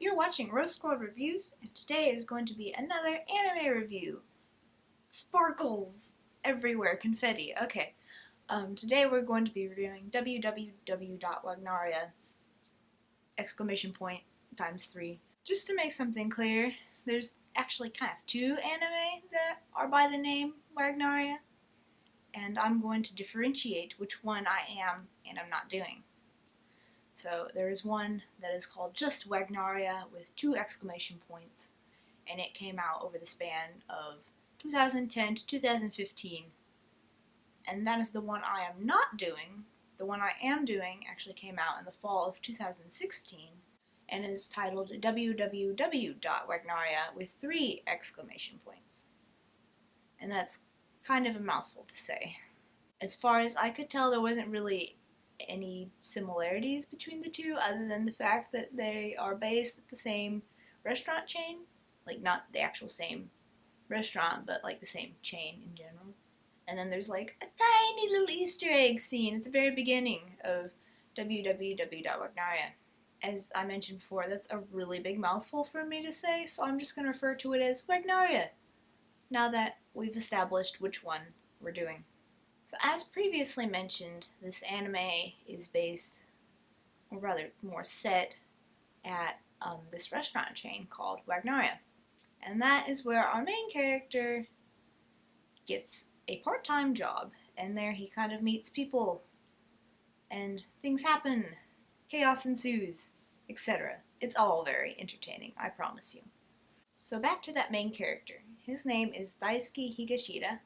You're watching Rose Squad Reviews, and today is going to be another anime review. Sparkles everywhere, confetti. Okay, today we're going to be reviewing www.wagnaria exclamation point times 3. Just to make something clear, there's actually kind of two anime that are by the name Wagnaria, and I'm going to differentiate which one I am and I'm not doing. So there is one that is called just Wagnaria with 2 exclamation points, and it came out over the span of 2010 to 2015. And that is the one I am not doing. The one I am doing actually came out in the fall of 2016 and is titled www.wagnaria with 3 exclamation points. And that's kind of a mouthful to say. As far as I could tell, there wasn't really any similarities between the two other than the fact that they are based at the same restaurant chain. Like, not the actual same restaurant, but like the same chain in general. And then there's like a tiny little Easter egg scene at the very beginning of www.wagnaria. As I mentioned before, that's a really big mouthful for me to say, so I'm just going to refer to it as Wagnaria, now that we've established which one we're doing. So as previously mentioned, this anime is based, or rather more set, at this restaurant chain called Wagnaria. And that is where our main character gets a part-time job, and there he kind of meets people, and things happen, chaos ensues, etc. It's all very entertaining, I promise you. So back to that main character. His name is Daisuke Higashida,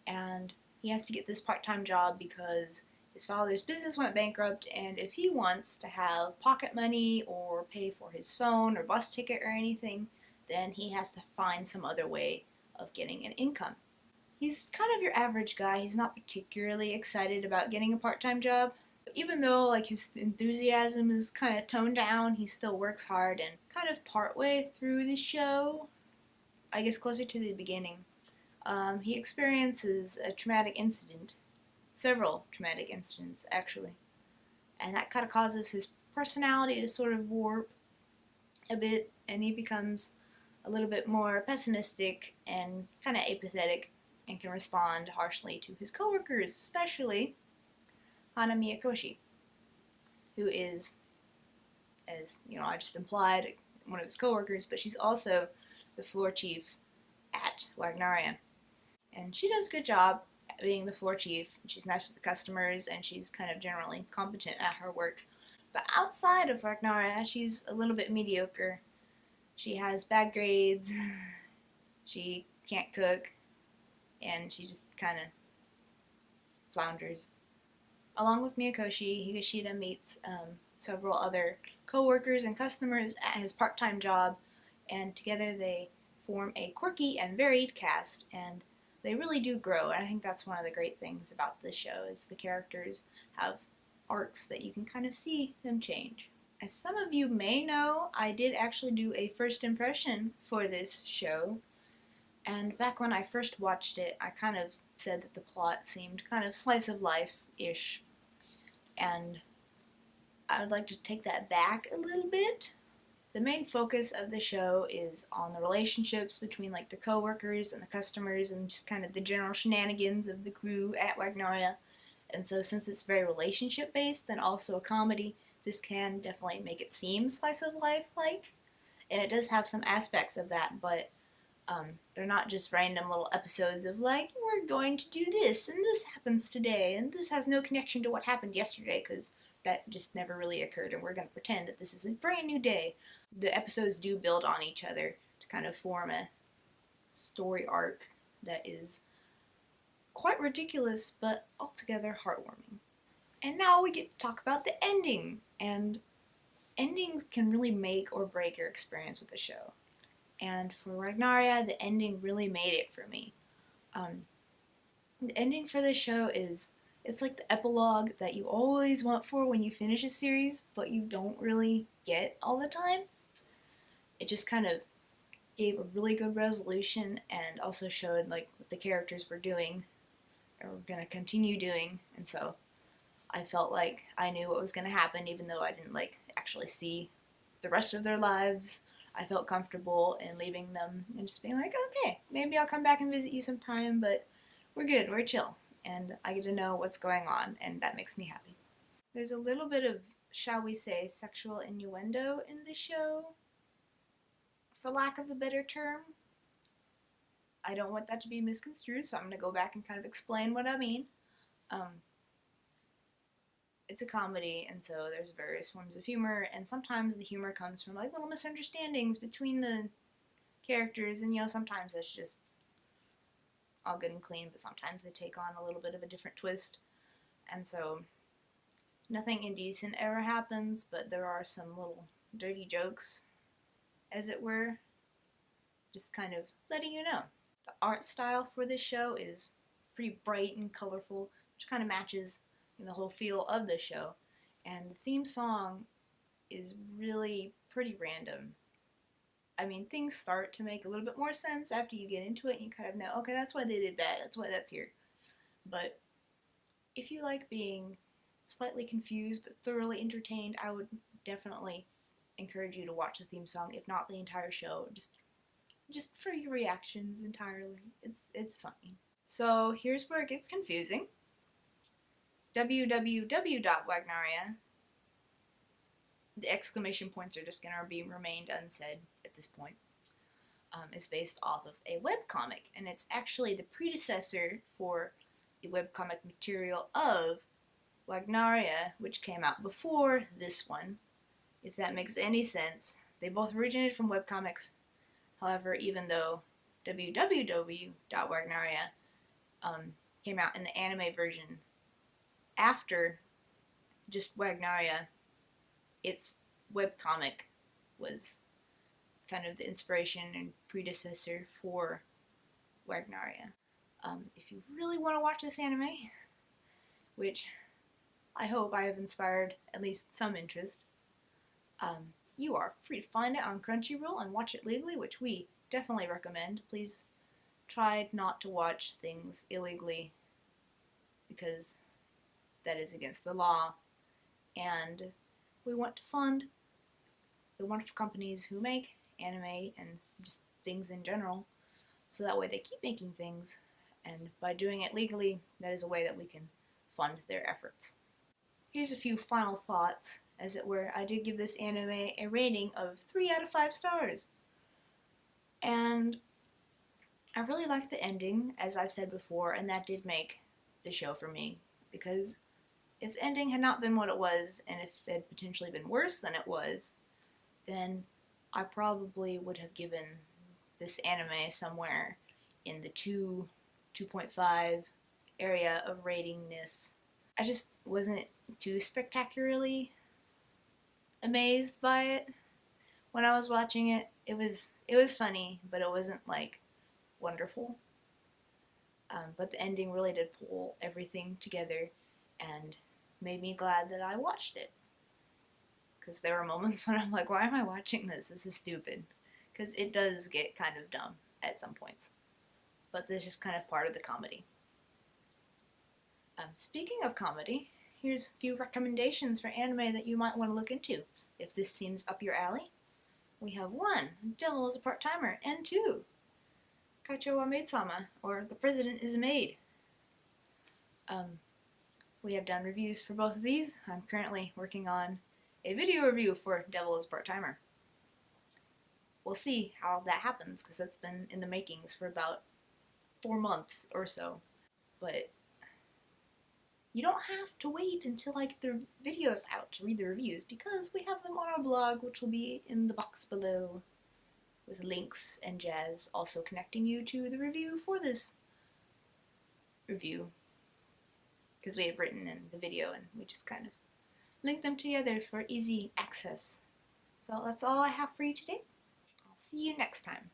and he has to get this part-time job because his father's business went bankrupt, and if he wants to have pocket money or pay for his phone or bus ticket or anything, then he has to find some other way of getting an income. He's kind of your average guy. He's not particularly excited about getting a part-time job. Even though like his enthusiasm is kind of toned down, he still works hard, and kind of partway through the show, I guess closer to the beginning, he experiences a traumatic incident. Several traumatic incidents, actually. And that kind of causes his personality to sort of warp a bit, and he becomes a little bit more pessimistic and kind of apathetic and can respond harshly to his coworkers, especially Hana Miyakoshi, who is, as you know, I just implied, one of his coworkers, but she's also the floor chief at Wagnaria. And she does a good job at being the floor chief. She's nice to the customers, and she's kind of generally competent at her work. But outside of Wagnaria, she's a little bit mediocre. She has bad grades, she can't cook, and she just kind of flounders. Along with Miyakoshi, Higashida meets several other co-workers and customers at his part-time job, and together they form a quirky and varied cast, and they really do grow. And I think that's one of the great things about this show, is the characters have arcs that you can kind of see them change. As some of you may know, I did actually do a first impression for this show, and back when I first watched it, I kind of said that the plot seemed kind of slice of life-ish, and I would like to take that back a little bit. The main focus of the show is on the relationships between like the co-workers and the customers, and just kind of the general shenanigans of the crew at Wagnaria. And so since it's very relationship based and also a comedy, this can definitely make it seem slice of life like. And it does have some aspects of that, but they're not just random little episodes of like, we're going to do this and this happens today and this has no connection to what happened yesterday, because that just never really occurred, and we're going to pretend that this is a brand new day. The episodes do build on each other to kind of form a story arc that is quite ridiculous, but altogether heartwarming. And now we get to talk about the ending, and endings can really make or break your experience with the show. And for Wagnaria, the ending really made it for me. The ending for this show it's like the epilogue that you always want for when you finish a series, but you don't really get all the time. It just kind of gave a really good resolution, and also showed like what the characters were doing, or were going to continue doing, and so I felt like I knew what was going to happen, even though I didn't like actually see the rest of their lives, I felt comfortable in leaving them and just being like, okay, maybe I'll come back and visit you sometime, but we're good, we're chill, and I get to know what's going on, and that makes me happy. There's a little bit of, shall we say, sexual innuendo in the show, for lack of a better term. I don't want that to be misconstrued, so I'm going to go back and kind of explain what I mean. It's a comedy, and so there's various forms of humor, and sometimes the humor comes from like little misunderstandings between the characters, and sometimes that's just all good and clean, but sometimes they take on a little bit of a different twist, and so nothing indecent ever happens, but there are some little dirty jokes, as it were, just kind of letting you know. The art style for this show is pretty bright and colorful, which kind of matches the whole feel of the show, and the theme song is really pretty random. I mean, things start to make a little bit more sense after you get into it, and you kind of know, okay, that's why they did that, that's why that's here. But if you like being slightly confused but thoroughly entertained, I would definitely encourage you to watch the theme song, if not the entire show, just for your reactions entirely. It's funny. So here's where it gets confusing. www.wagnaria, the exclamation points are just going to be remained unsaid at this point, is based off of a webcomic, and it's actually the predecessor for the webcomic material of Wagnaria, which came out before this one, if that makes any sense. They both originated from webcomics. However, even though www.wagnaria came out in the anime version after just Wagnaria, its webcomic was kind of the inspiration and predecessor for Wagnaria. If you really want to watch this anime, which I hope I have inspired at least some interest, you are free to find it on Crunchyroll and watch it legally, which we definitely recommend. Please try not to watch things illegally, because that is against the law, and we want to fund the wonderful companies who make anime and just things in general, so that way they keep making things, and by doing it legally, that is a way that we can fund their efforts. Here's a few final thoughts, as it were. I did give this anime a rating of 3 out of 5 stars. And I really liked the ending, as I've said before, and that did make the show for me. Because if the ending had not been what it was, and if it had potentially been worse than it was, then I probably would have given this anime somewhere in the 2.5 area of ratingness. I just wasn't too spectacularly amazed by it. When I was watching it, it was funny, but it wasn't like wonderful. But the ending really did pull everything together and made me glad that I watched it. Because there were moments when I'm like, why am I watching this? This is stupid. Because it does get kind of dumb at some points. But this is just kind of part of the comedy. Speaking of comedy, here's a few recommendations for anime that you might want to look into, if this seems up your alley. We have 1, Devil is a Part-Timer, and 2, Kaichou Maid-sama, or The President is a Maid. We have done reviews for both of these. I'm currently working on a video review for Devil is a Part-Timer. We'll see how that happens, because that's been in the makings for about 4 months or so. But you don't have to wait until like the video's out to read the reviews, because we have them on our blog, which will be in the box below, with links and jazz, also connecting you to the review for this review, because we have written in the video and we just kind of link them together for easy access. So that's all I have for you today. I'll see you next time.